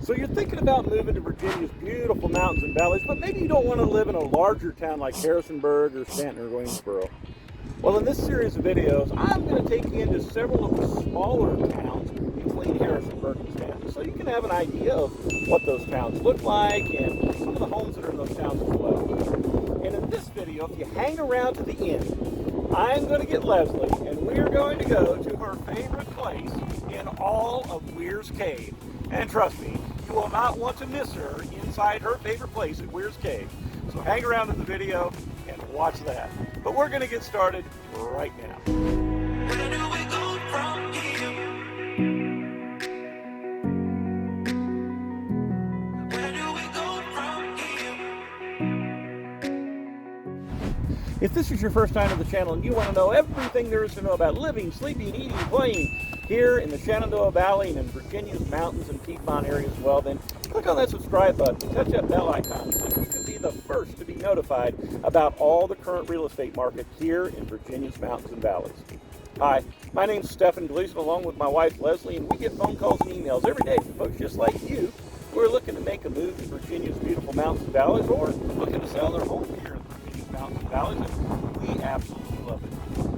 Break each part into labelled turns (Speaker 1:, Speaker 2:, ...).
Speaker 1: So you're thinking about moving to Virginia's beautiful mountains and valleys, but maybe you don't want to live in a larger town like Harrisonburg or Stanton or Waynesboro. Well, in this series of videos, I'm going to take you into several of the smaller towns between Harrisonburg and Stanton, so you can have an idea of what those towns look like and some of the homes that are in those towns as well. And in this video, if you hang around to the end, I'm going to get Leslie, and we're going to go to her favorite place in all of Weyers Cave. And trust me, you will not want to miss her inside her favorite place at Weyers Cave. So hang around in the video and watch that. But we're going to get started right now.
Speaker 2: Where do we go from here? Where do we go from here?
Speaker 1: If this is your first time to the channel and you want to know everything there is to know about living, sleeping, eating, playing here in the Shenandoah Valley and in Virginia's mountains and Piedmont area as well, then click on that subscribe button and touch that bell icon so you can be the first to be notified about all the current real estate market here in Virginia's mountains and valleys. Hi, my name is Stephen Gleason along with my wife Leslie, and we get phone calls and emails every day from folks just like you who are looking to make a move to Virginia's beautiful mountains and valleys or looking to sell their home here in Virginia's mountains and valleys, and we absolutely love it.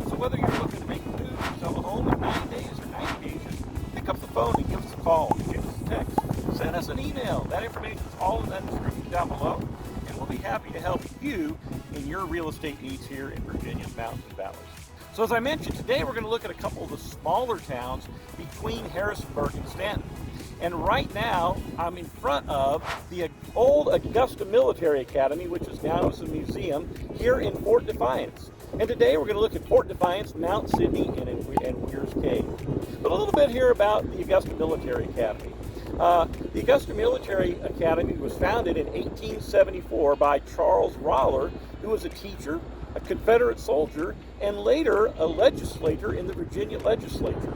Speaker 1: So whether you're looking to make a move or sell a home in 90 days or 90 days, just pick up the phone and give us a call, give us a text, send us an email. That information is all in that description down below, and we'll be happy to help you in your real estate needs here in Virginia's mountains and valleys. So as I mentioned, today we're going to look at a couple of the smaller towns between Harrisonburg and Stanton. And right now, I'm in front of the old AUGUSTA Military Academy, which is now as a museum here in Fort Defiance. And today we're going to look at Fort Defiance, Mount Sidney, and Weyers Cave. But a little bit here about the AUGUSTA Military Academy. The AUGUSTA Military Academy was founded in 1874 by Charles Roller, who was a teacher, a Confederate soldier, and later a legislator in the Virginia legislature.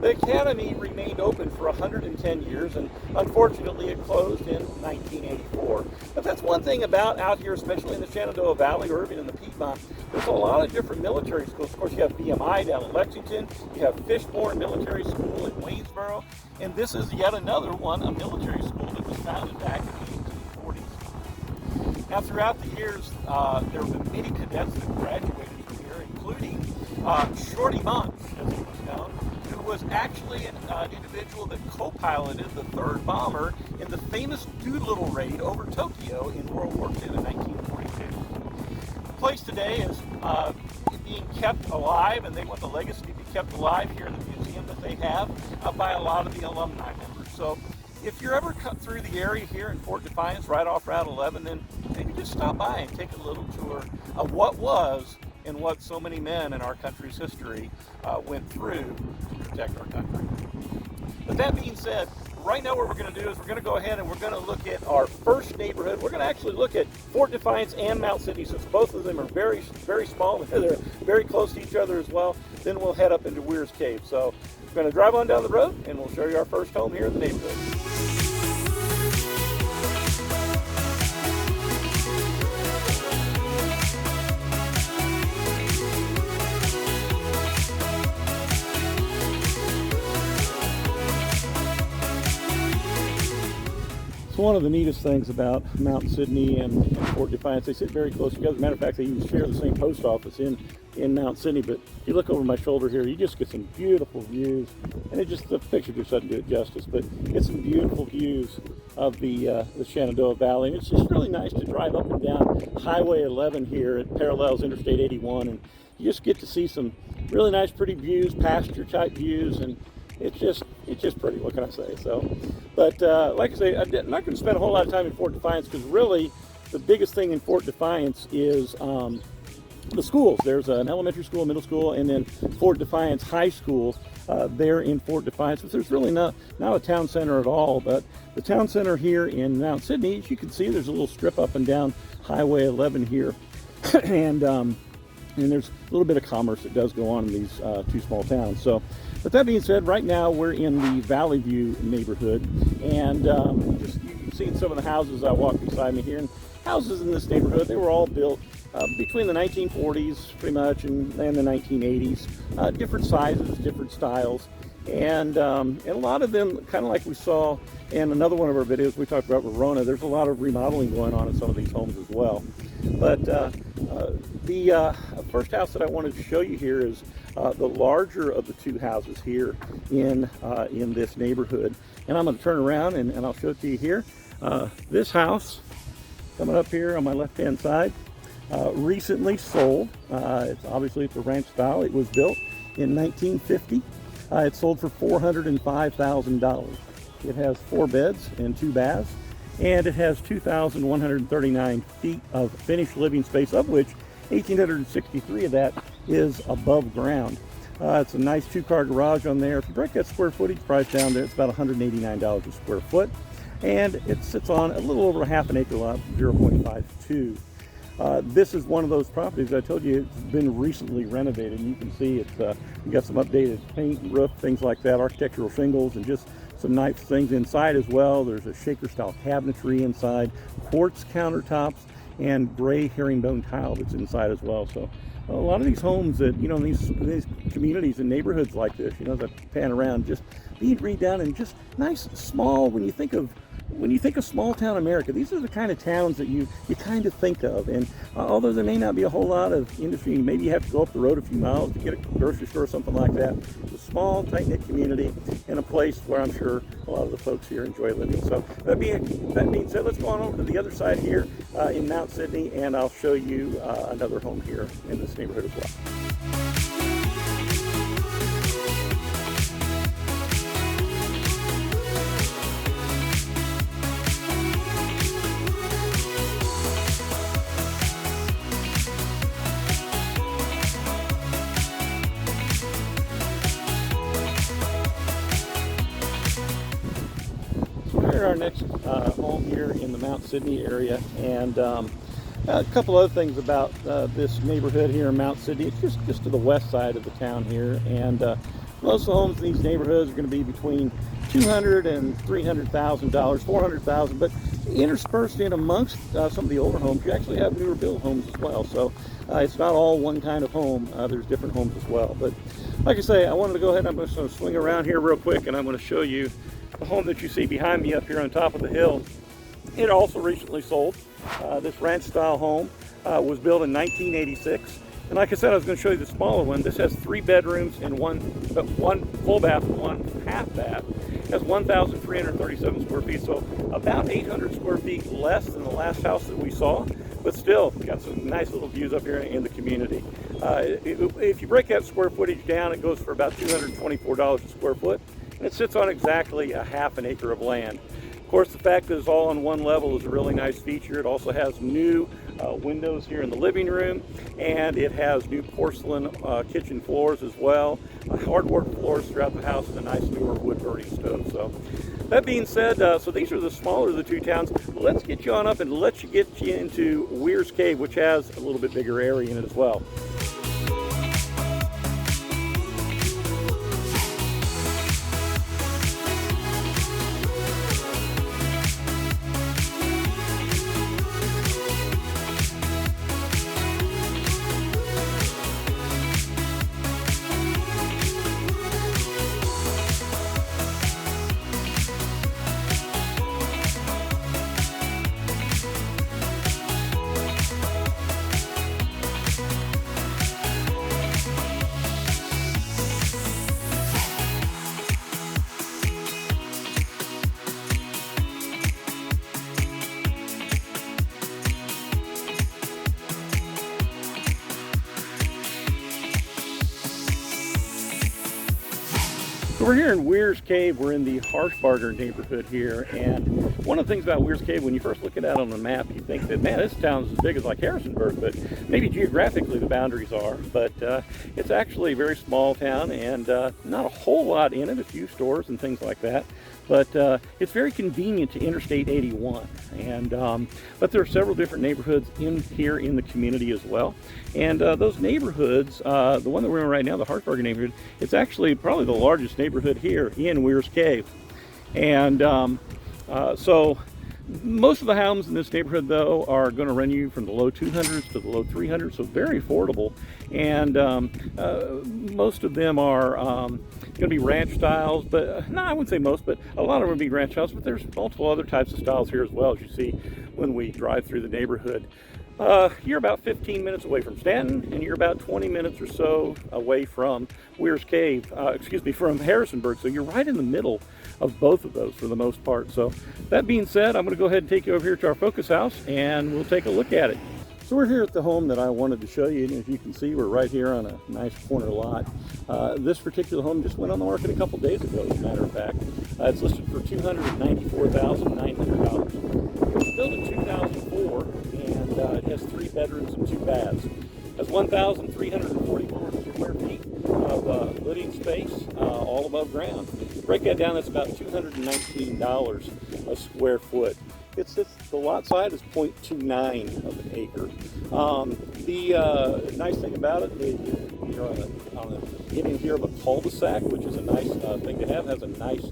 Speaker 1: The academy remained open for 110 years, and unfortunately it closed in 1984. But that's one thing about out here, especially in the Shenandoah Valley or even in the Piedmont, there's a lot of different military schools. Of course, you have VMI down in Lexington, you have Fishbourne Military School in Waynesboro, and this is yet another one, a military school that was founded back in the 1840s. Now, throughout the years, there have been many cadets that graduated from here, including Shorty Munch, as he was known, who was actually an individual that co-piloted the third bomber in the famous Doolittle raid over Tokyo in World War II in 1942. The place today is being kept alive, and they want the legacy to be kept alive here in the museum that they have by a lot of the alumni members. So if you're ever cut through the area here in Fort Defiance, right off Route 11, then maybe just stop by and take a little tour of what was and what so many men in our country's history went through to protect our country. But that being said, right now what we're going to do is we're going to go ahead and we're going to look at our first neighborhood. We're going to actually look at Fort Defiance and Mount Sidney, since both of them are very, very small. They're very close to each other as well. Then we'll head up into Weyers Cave. So we're going to drive on down the road and we'll show you our first home here in the neighborhood. One of the neatest things about Mount Sidney and Fort Defiance, they sit very close together. As a matter of fact, they even share the same post office in Mount Sidney. But if you look over my shoulder here, you just get some beautiful views. And the picture just doesn't do it justice, but it's some beautiful views of the Shenandoah Valley. And it's just really nice to drive up and down Highway 11 here. It parallels Interstate 81, and you just get to see some really nice, pretty views, pasture type views, and it's just pretty. What can I say? So, but like I say, I'm not going to spend a whole lot of time in Fort Defiance, because really the biggest thing in Fort Defiance is the schools. There's an elementary school, middle school, and then Fort Defiance High School there in Fort Defiance. But there's really not a town center at all. But the town center here in Mount Sidney, as you can see, there's a little strip up and down Highway 11 here, and there's a little bit of commerce that does go on in these two small towns. So, but that being said, right now we're in the Valley View neighborhood, and you've seen some of the houses I walk beside me here. And houses in this neighborhood, they were all built between the 1940s pretty much and the 1980s. Different sizes, different styles. and a lot of them, kind of like we saw in another one of our videos we talked about Verona, there's a lot of remodeling going on in some of these homes as well. But the first house that I wanted to show you here is the larger of the two houses here in this neighborhood. And I'm going to turn around and I'll show it to you here. This house coming up here on my left-hand side recently sold. It's a ranch style. It was built in 1950. It sold for $405,000. It has 4 beds and 2 baths, and it has 2,139 feet of finished living space, of which 1,863 of that is above ground. It's a nice 2-car garage on there. If you break that square footage price down there, it's about $189 a square foot, and it sits on a little over a half an acre lot, 0.52. This is one of those properties I told you it's been recently renovated, and you can see it's you got some updated paint, roof, things like that, architectural shingles, and just some nice things inside as well. There's a shaker style cabinetry inside, quartz countertops, and gray herringbone tile that's inside as well. So a lot of these homes that, you know, in these communities and neighborhoods like this, you know, as I pan around, just being redone and just nice, small. When you think of small town America, these are the kind of towns that you kind of think of. And although there may not be a whole lot of industry, maybe you have to go up the road a few miles to get a grocery store or something like that. It's a small, tight-knit community and a place where I'm sure a lot of the folks here enjoy living. So that being said, let's go on over to the other side here in Mount Sidney, and I'll show you another home here in this neighborhood as well. Our next home here in the Mount Sidney area, and a couple other things about this neighborhood here in Mount Sidney. It's just to the west side of the town here, and most of the homes in these neighborhoods are going to be between $200,000 and $300,000, $400,000, but interspersed in amongst some of the older homes, you actually have newer built homes as well. So it's not all one kind of home. There's different homes as well. But like I say, I wanted to go ahead and I'm just going to swing around here real quick, and I'm going to show you the home that you see behind me up here on top of the hill. It also recently sold. This ranch style home was built in 1986. And like I said, I was going to show you the smaller one. This has 3 bedrooms and one full bath, 1 half bath. It has 1,337 square feet, so about 800 square feet less than the last house that we saw. But still, got some nice little views up here in the community. If you break that square footage down, it goes for about $224 a square foot. And it sits on exactly a half an acre of land. Of course, the fact that it's all on one level is a really nice feature. It also has new windows here in the living room, and it has new porcelain kitchen floors as well, hardwood floors throughout the house, and a nice newer wood burning stove. So that being said, so these are the smaller of the two towns. Let's get you on up and let you get you into Weyers Cave, which has a little bit bigger area in it as well. So we're here in Weyers Cave. We're in the HARSHBARGER neighborhood here, and one of the things about Weyers Cave, when you first look at it on the map, you think that, man, this town's as big as like Harrisonburg, but maybe geographically the boundaries are, but it's actually a very small town, and not a whole lot in it, a few stores and things like that, but it's very convenient to Interstate 81, and but there are several different neighborhoods in here in the community as well, and those neighborhoods, the one that we're in right now, the HARSHBARGER neighborhood, it's actually probably the largest neighborhood here in Weyers Cave. And so Most of the homes in this neighborhood, though, are going to run you from the low 200s to the low 300s, so very affordable. And most of them are going to be ranch styles, but no, I wouldn't say most, but a lot of them will be ranch styles. But there's multiple other types of styles here as well, as you see when we drive through the neighborhood. You're about 15 minutes away from Stanton, and you're about 20 minutes or so away from Weyers Cave, from Harrisonburg. So you're right in the middle of both of those for the most part. So that being said, I'm going to go ahead and take you over here to our focus house, and we'll take a look at it. So we're here at the home that I wanted to show you, and as you can see, we're right here on a nice corner lot. This particular home just went on the market a couple days ago, as a matter of fact. It's listed for $294,900. It was built in 2004, and it has 3 bedrooms and 2 baths. It has 1,344 square feet of living space, all above ground. Break that down, that's about $219 a square foot. The lot size is 0.29 of an acre. The nice thing about it is you're on the beginning here of a cul-de-sac, which is a nice thing to have. It has a nice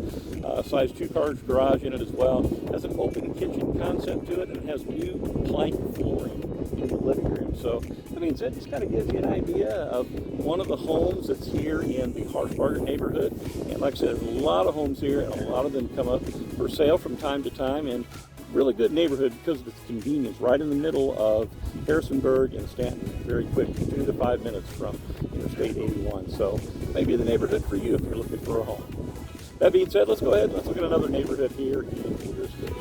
Speaker 1: size 2-car garage in it as well. It has an open kitchen concept to it, and it has new plank flooring in the living room. So, I mean, that just kind of gives you an idea of one of the homes that's here in the HARSHBARGER neighborhood. And like I said, there's a lot of homes here, and a lot of them come up for sale from time to time. And really good neighborhood because of its convenience, right in the middle of Harrisonburg and Stanton. Very quick, 2 to 5 minutes from Interstate 81. So maybe the neighborhood for you if you're looking for a home. That being said, let's go ahead and let's look at another neighborhood here in Weyers Cave.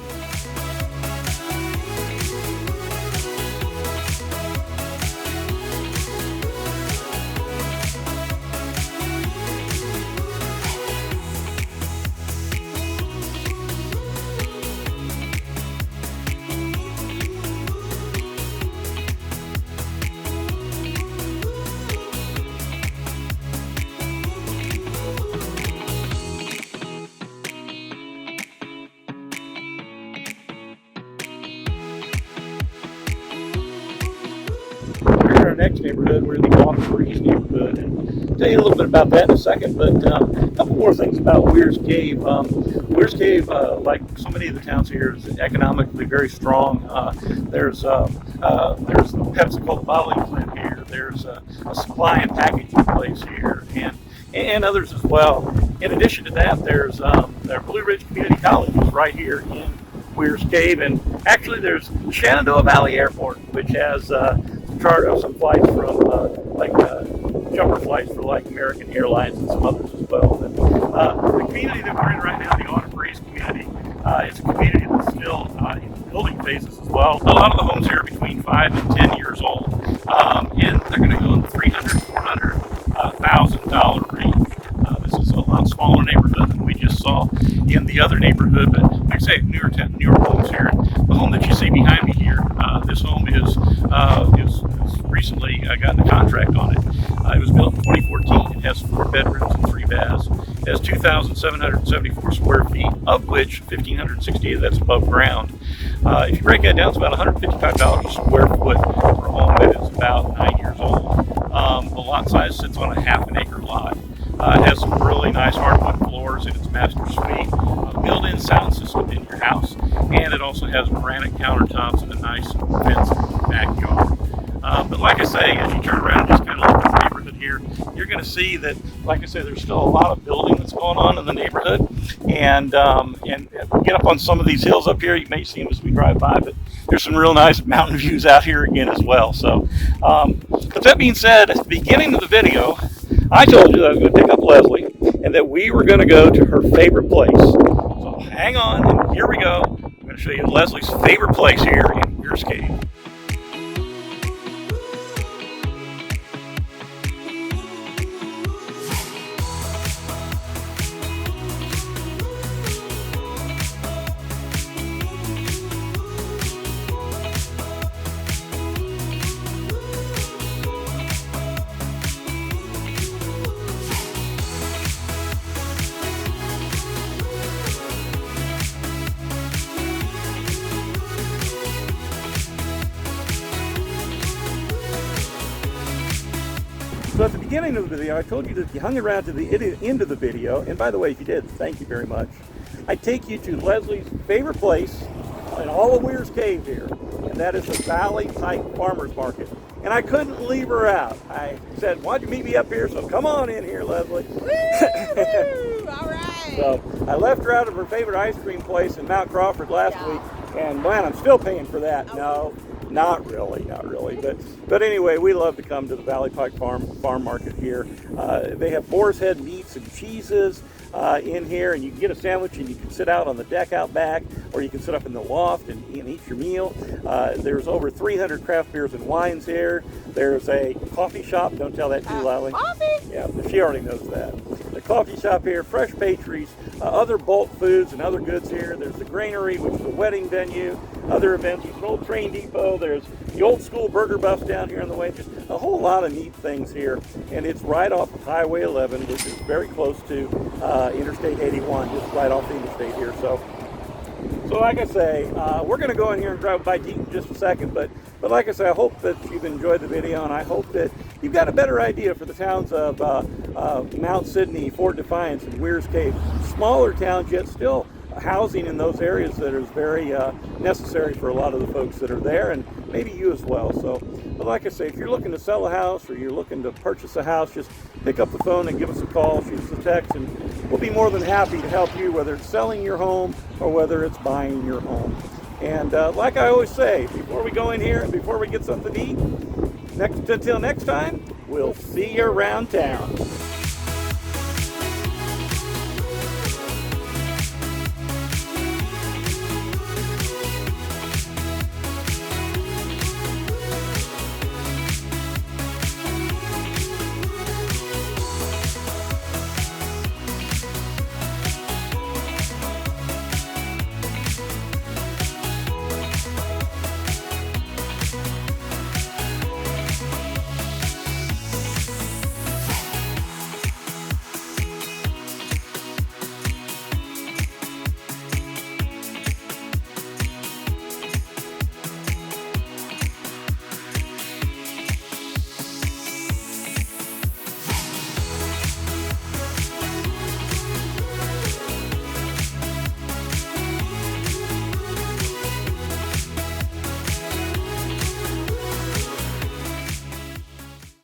Speaker 1: Our next neighborhood, we're in the Autumn Breeze neighborhood, and I'll tell you a little bit about that in a second. But a couple more things about Weyers Cave. Weyers Cave, like so many of the towns here, is economically very strong. There's Pepsi-Cola bottling plant here. There's a supply and packaging place here, and others as well. In addition to that, there's their Blue Ridge Community College is right here in Weyers Cave, and actually there's Shenandoah Valley Airport, which has chart of some flights from jumper flights for like American Airlines and some others as well. And, the community that we're in right now, the Autumn Breeze community, it's a community that's still in building phases as well. A lot of the homes here are between 5 and 10 years old, and they're going to go in the $300,000 to $400,000 range. This is a lot smaller neighborhood than we just saw in the other neighborhood, but like I say, newer homes here. The home that you see behind me here, this home is recently gotten a contract on it. It was built in 2014. It has 4 bedrooms and 3 baths. It has 2,774 square feet, of which 1,568 of that's above ground. If you break that down, it's about $155 a square foot for a home that is about 9 years old. The lot size sits on a half an acre lot. It has some really nice hardwood floors in its master suite, a built-in sound system in your house, and it also has granite countertops and a nice fenced backyard. But like I say, as you turn around and just kind of look at the neighborhood here, you're going to see that, like I say, there's still a lot of building that's going on in the neighborhood. And if we get up on some of these hills up here, you may see them as we drive by, but there's some real nice mountain views out here again as well. So, but that being said, at the beginning of the video, I told you that I was going to pick up Leslie and that we were going to go to her favorite place. So hang on, and here we go. I'm going to show you Leslie's favorite place here in Weyers Cave. So at the beginning of the video, I told you that if you hung around to the end of the video, and by the way, if you did, thank you very much, I'd take you to Leslie's favorite place in all of Weyers Cave here, and that is the Valley Pike Farmers Market. And I couldn't leave her out. I said, why'd you meet me up here? So come on in here, Leslie.
Speaker 3: Woo! All right.
Speaker 1: So I left her out of her favorite ice cream place in Mount Crawford last week, and man, I'm still paying for that. No, not really. But anyway, we love to come to the Valley Pike Farm Market here. They have boar's head meats and cheeses in here, and you can get a sandwich and you can sit out on the deck out back, or you can sit up in the loft and eat your meal. There's over 300 craft beers and wines here. There's a coffee shop. Don't tell that too loudly.
Speaker 3: Coffee?
Speaker 1: Yeah, she already knows that. The coffee shop here, fresh pastries, other bulk foods and other goods here. There's the granary, which is a wedding venue, other events. There's an old train depot. There's the old school burger buffs down here on the way. Just a whole lot of neat things here. And it's right off of Highway 11, which is very close to Interstate 81, just right off the interstate here. So like I say, we're going to go in here and drive by Deaton in just a second, but like I say, I hope that you've enjoyed the video, and I hope that you've got a better idea for the towns of Mount Sidney, Fort Defiance, and Weyers Cave. Smaller towns, yet still housing in those areas that is very necessary for a lot of the folks that are there, and maybe you as well. So, but like I say, if you're looking to sell a house or you're looking to purchase a house, just pick up the phone and give us a call, shoot us a text, and we'll be more than happy to help you, whether it's selling your home or whether it's buying your home. And like I always say, before we go in here and before we get something to eat, until next time, we'll see you around town.